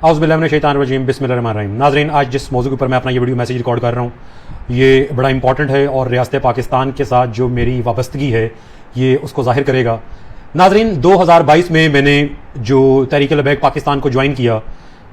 औज़ु बिल्लाहि मिनश शैतानिर रजीम बिस्मिल्लाहिर रहमानिर रहीम। नाज़रीन, आज जिस मौजू के ऊपर मैं अपना ये वीडियो मैसेज रिकॉर्ड कर रहा हूँ ये बड़ा इंपॉर्टेंट है और रियासत पाकिस्तान के साथ जो मेरी वाबस्तगी है ये उसको जाहिर करेगा। नाज़रीन, 2022 में मैंने जो तहरीक-ए-लबैक पाकिस्तान को ज्वाइन किया,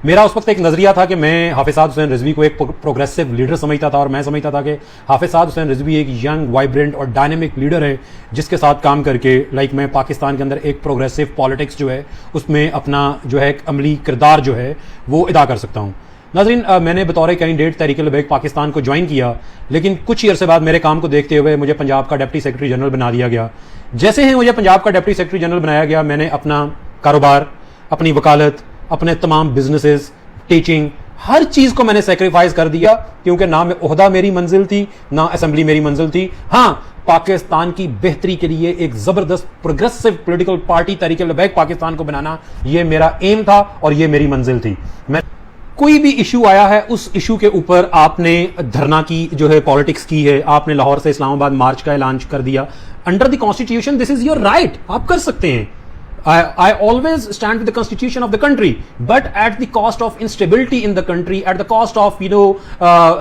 मेरा उस वक्त एक नज़रिया था कि मैं हाफिज़ साद हुसैन रिजवी को एक प्रोग्रेसिव लीडर समझता था और मैं समझता था कि हाफिज़ साद हुसैन रिजवी एक यंग, वाइब्रेंट और डायनेमिक लीडर है जिसके साथ काम करके मैं पाकिस्तान के अंदर एक प्रोग्रेसिव पॉलिटिक्स जो है उसमें अपना जो है एक अमली किरदार जो है वो अदा कर सकता हूँ। नाज़रीन, मैंने बतौर कैंडिडेट तहरीक-ए-लबैक पाकिस्तान को ज्वाइन किया, लेकिन कुछ ही अरसे बाद मेरे काम को देखते हुए मुझे पंजाब का डिप्टी सेक्रेटरी जनरल बना दिया गया। जैसे ही मुझे पंजाब का डिप्टी सेक्रेटरी जनरल बनाया गया, मैंने अपना कारोबार, अपनी वकालत, अपने तमाम बिजनेसेस, टीचिंग, हर चीज को मैंने सेक्रीफाइस कर दिया, क्योंकि ना ओहदा मेरी मंजिल थी ना असेंबली मेरी मंजिल थी। हाँ, पाकिस्तान की बेहतरी के लिए एक जबरदस्त प्रोग्रेसिव पॉलिटिकल पार्टी तहरीक-ए-लबैक पाकिस्तान को बनाना ये मेरा एम था और ये मेरी मंजिल थी। मैं कोई भी इशू आया है उस इशू के ऊपर आपने धरना की जो है पॉलिटिक्स की है, आपने लाहौर से इस्लामाबाद मार्च का ऐलान कर दिया। Under the constitution this is your right, आप कर सकते हैं। I always stand with the constitution of the country, but at the cost of instability in the country, at the cost of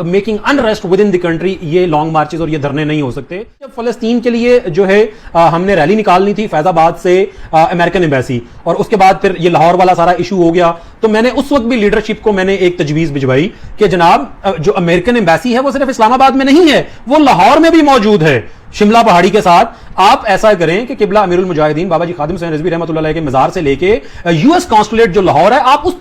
making unrest within the country, ये long marches और ये धरने नहीं हो सकते। जब फलस्तीन के लिए जो है हमने रैली निकालनी थी फैजाबाद से अमेरिकन एम्बेसी, और उसके बाद फिर ये लाहौर वाला सारा इशू हो गया, तो मैंने उस वक्त भी लीडरशिप को मैंने एक तजवीज भिजवाई कि जनाब जो अमेरिकन एम्बेसी है वो सिर्फ इस्लामाबाद में नहीं है, वो लाहौर में भी मौजूद है, शिमला पहाड़ी के साथ। आप ऐसा करें कि किबला अमीरुल मुजाहिदीन बाबा जी खादिम हुसैन रिजवी रहमतुल्लाह अलैह के मजार से लेके यूएस कॉन्सुलेट जो लाहौर है, आप उस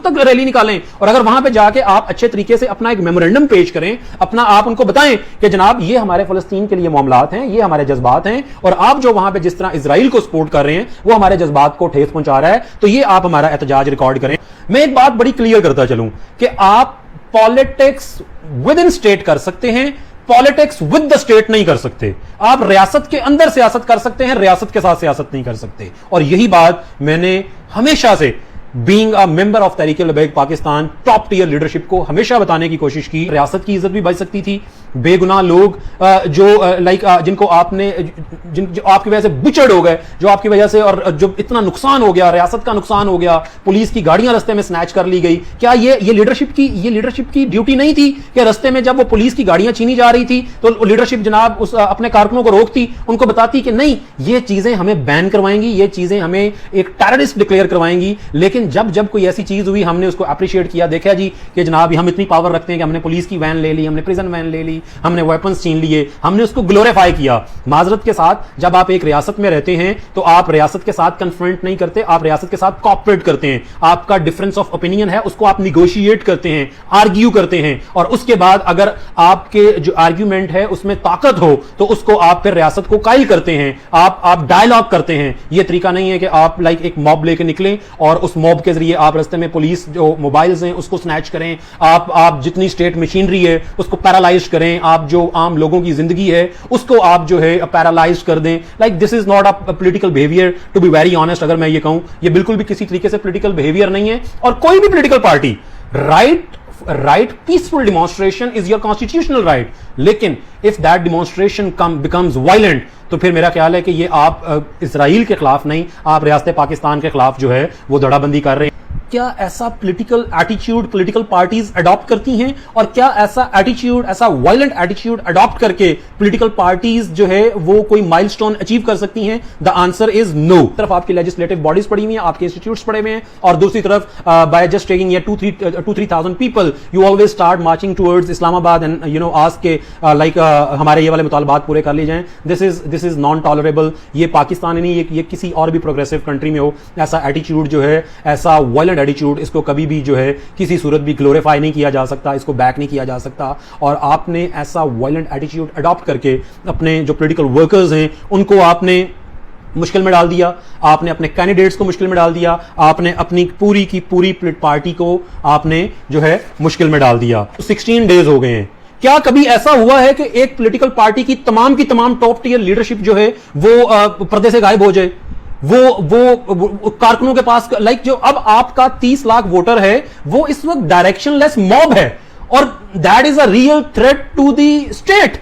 तक रैली निकालें, और अगर वहां पे जाके आप अच्छे तरीके से अपना एक मेमोरेंडम पेश करें, अपना आप उनको बताएं कि जनाब ये हमारे फलस्तीन के लिए मामलात हैं, ये हमारे जज्बात हैं, और आप जो वहां पे जिस तरह इजराइल को सपोर्ट कर रहे हैं वो हमारे जज्बात को ठेस पहुंचा रहा है, तो ये आप हमारा एहतजाज रिकॉर्ड करें। मैं एक बात बड़ी क्लियर करता चलूं कि आप पॉलिटिक्स विद इन स्टेट कर सकते हैं, पॉलिटिक्स विद द स्टेट नहीं कर सकते। आप रियासत के अंदर सियासत कर सकते हैं, रियासत के साथ सियासत नहीं कर सकते। और यही बात मैंने हमेशा से being a member of Tehreek-e-Labbaik Pakistan top tier leadership को हमेशा बताने की कोशिश की। रियासत की इज्जत भी बच सकती थी, बेगुनाह लोग जो जिनको आपने जो आपकी वजह से बुचड़ हो गए, जो आपकी वजह से और जो इतना नुकसान हो गया, रियासत का नुकसान हो गया, पुलिस की गाड़ियां रास्ते में स्नैच कर ली गई। क्या ये लीडरशिप की ड्यूटी नहीं थी कि रास्ते में जब वो पुलिस की गाड़ियां छीनी जा रही थी तो लीडरशिप जनाब उस अपने कारकुनों को रोकती, उनको बताती कि नहीं ये चीजें हमें बैन करवाएंगी, ये चीजें हमें एक टेररिस्ट डिक्लेयर करवाएंगी। लेकिन जब कोई ऐसी चीज हुई हमने उसको अप्रिशिएट किया, देखा जी कि जनाब हम इतनी पावर रखते हैं कि हमने पुलिस की वैन ले ली, हमने प्रिजन वैन ले ली, हमने वेपन्स छीन लिए, हमने उसको ग्लोरीफाई किया। माजरत के साथ जब आप एक रियासत में रहते हैं तो आप रियासत के साथ कन्फ्रंट नहीं करते, आप रियासत के साथ कॉपरेट करते हैं। आपका डिफरेंस ऑफ ओपिनियन है उसको आप निगोशिएट करते हैं, आर्ग्यू करते हैं, और उसके बाद अगर आपके जो आर्ग्यूमेंट है उसमें ताकत हो तो उसको आप फिर रियासत को कायल करते हैं, आप डायलॉग करते हैं। यह तरीका नहीं है कि आप एक मॉब लेके निकलें और उस मॉब के जरिए आप रास्ते में पुलिस जो मोबाइल्स हैं उसको स्नैच करें, आप जितनी स्टेट मशीनरी है उसको पैरालाइज करें, आप जो आम लोगों की जिंदगी है उसको आप जो है पैरालाइज कर दें। This is not a political behaviour, to be very honest. अगर मैं ये कहूं ये बिल्कुल भी किसी तरीके से पॉलिटिकल बिहेवियर नहीं है, और कोई भी political party right peaceful demonstration is your constitutional right, लेकिन if that demonstration becomes violent तो फिर मेरा ख्याल है कि ये आप इजराइल के खिलाफ नहीं, आप रियासत पाकिस्तान के खिलाफ जो है वो धड़ाबंदी कर रहे हैं। क्या ऐसा political attitude political parties adopt करती हैं, और क्या ऐसा एटीट्यूड, ऐसा वायलेंट एटीट्यूड अडॉप्ट करके पॉलिटिकल पार्टीज जो है वो कोई माइलस्टोन अचीव कर सकती हैं? The answer is no. तरफ आपकी लेजिस्लेटिव बॉडीज पड़ी हुई हैं, आपके इंस्टीट्यूट्स पड़े हुए हैं, और दूसरी तरफ by just taking 2-3,000 people you always start marching towards Islamabad and ask के हमारे ये वाले मुतालबात पूरे कर लिए जाएं। This is non tolerable. ये पाकिस्तान नहीं, ये किसी और भी प्रोग्रेसिव कंट्री में हो ऐसा एटीट्यूड जो है, ऐसा वायलेंट एटीट्यूड, इसको कभी भी जो है किसी सूरत भी ग्लोरीफाई नहीं किया जा सकता, इसको बैक नहीं किया जा सकता। और आपने ऐसा वायलेंट एटीट्यूड अडॉप्ट करके अपने जो पॉलिटिकल वर्कर्स हैं उनको आपने मुश्किल में डाल दिया, आपने अपने कैंडिडेट्स को मुश्किल में डाल दिया, आपने अपनी पूरी की पूरी पार्टी को आपने जो है मुश्किल में डाल दिया। 16 डेज हो गए हैं। क्या कभी ऐसा हुआ है कि एक पॉलिटिकल पार्टी की तमाम टॉप टियर लीडरशिप जो है वो पर्दे से गायब हो जाए? वो कारकुनों के पास जो अब आपका 30 लाख वोटर है वो इस वक्त डायरेक्शनलेस मॉब है, और that is a real threat to the state.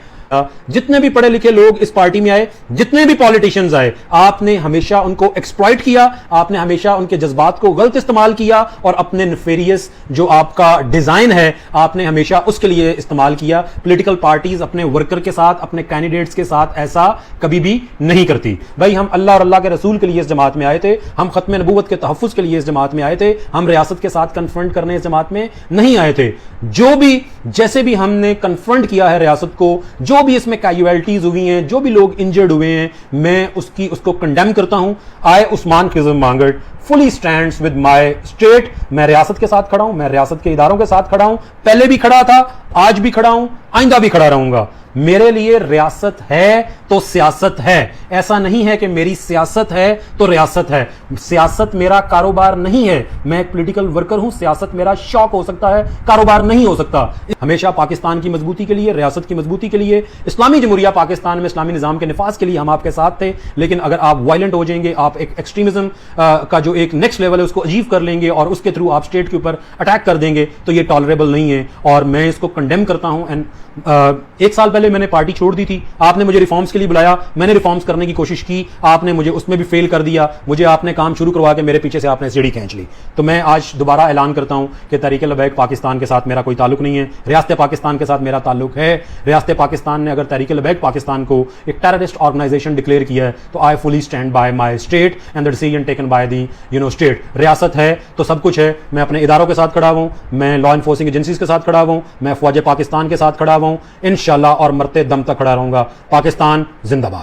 جتنے بھی پڑھے لکھے لوگ اس پارٹی میں آئے, جتنے بھی پالیٹیشنز آئے, آپ نے ہمیشہ ان کو ایکسپلائٹ کیا, آپ نے ہمیشہ ان کے جذبات کو غلط استعمال کیا, اور اپنے نفیریس جو آپ کا ڈیزائن ہے آپ نے ہمیشہ اس کے لیے استعمال کیا. پولیٹیکل پارٹیز اپنے ورکر کے ساتھ, اپنے کینڈیڈیٹس کے ساتھ ایسا کبھی بھی نہیں کرتی. بھائی ہم اللہ اور اللہ کے رسول کے لیے اس جماعت میں آئے تھے, ہم ختم نبوت کے تحفظ کے لیے اس جماعت میں آئے تھے, ہم ریاست کے ساتھ کنفرنٹ کرنے اس جماعت میں نہیں آئے تھے. جو بھی جیسے بھی ہم نے کنفرنٹ کیا ہے ریاست کو, جو بھی اس میں کیجویلٹیز ہوئی ہیں, جو بھی لوگ انجرڈ ہوئے ہیں, میں اس کو کنڈیم کرتا ہوں. آئے عثمان خضر Mangat fully stands with my state. میں ریاست کے ساتھ کھڑا ہوں, میں ریاست کے اداروں کے ساتھ کھڑا ہوں, پہلے بھی کھڑا تھا, آج بھی کھڑا ہوں, آئندہ بھی کھڑا رہوں گا. میرے لیے ریاست ہے تو سیاست ہے. ایسا نہیں ہے کہ میری سیاست ہے تو ریاست ہے. سیاست میرا کاروبار نہیں ہے. میں ایک پولیٹیکل ورکر ہوں. سیاست میرا شوق ہو سکتا ہے, کاروبار نہیں ہو سکتا. ہمیشہ پاکستان کی مضبوطی کے لیے, ریاست کی مضبوطی کے لیے, اسلامی جمہوریہ پاکستان میں اسلامی نظام کے نفاذ کے لیے ہم آپ کے ساتھ تھے. لیکن اگر آپ وائلنٹ ہو جائیں گے, آپ ایک ایکسٹریمزم کا جو ایک نیکسٹ لیول ہے اس کو اچیو کر لیں گے اور اس کے تھرو آپ اسٹیٹ کے اوپر اٹیک کر دیں گے, تو یہ ٹالریبل نہیں ہے, اور میں اس کو کنڈیم کرتا ہوں. ایک سال پہلے میں نے پارٹی چھوڑ دی تھی, آپ نے مجھے ریفارمز کے لیے بلایا, میں نے ریفارمز کرنے کی کوشش کی, آپ نے مجھے اس میں بھی فیل کر دیا, مجھے آپ نے کام شروع کروا کے میرے پیچھے سے آپ نے سیڑھی کھینچ لی. تو میں آج دوبارہ اعلان کرتا ہوں کہ تحریک لبیک پاکستان کے ساتھ میرا کوئی تعلق نہیں ہے, ریاست پاکستان کے ساتھ میرا تعلق ہے. ریاست پاکستان نے اگر تحریک لبیک پاکستان کو ایک ٹیررسٹ آرگنائزیشن ڈکلیئر کیا ہے تو I fully stand by my state and the decision taken by the state. ریاست ہے تو سب کچھ ہے. میں اپنے اداروں کے ساتھ کھڑا ہوں, میں لا انفورسنگ ایجنسیز کے ساتھ کھڑا ہوں, میں فوج پاکستان کے ساتھ کھڑا ہوں, انشاءاللہ اور مرتے دم تک کھڑا رہوں گا. پاکستان زندہ باد.